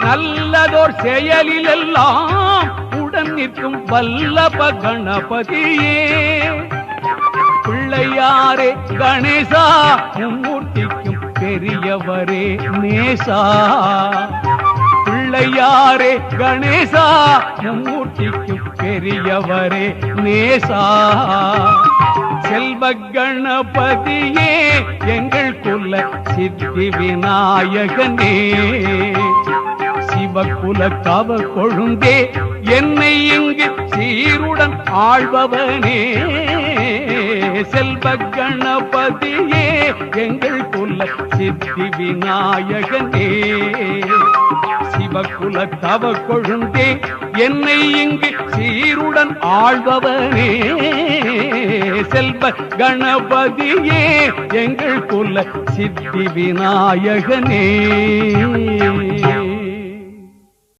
நல்லதோர் செயலில் எல்லாம் உடன் நிற்கும் வல்லப கணபதியே பிள்ளையாரே கணேசா மும்மூர்த்திக்கும் பெரியவரே நேசா பிள்ளையாரே கணேசா மும்மூர்த்திக்கும் பெரியவரே நேசா செல்வ கணபதியே எங்கள் குல சித்தி விநாயகனே சிவகுல கவ கொழுந்தே என்னை இங்கு சீருடன் ஆழ்பவனே செல்வ கணபதியே எங்கள் குல சித்தி விநாயகனே சிவகுல தவ கொழுந்தே என்னை இங்கு சீருடன் ஆழ்பவனே செல்வ கணபதியே எங்கள் குல சித்தி விநாயகனே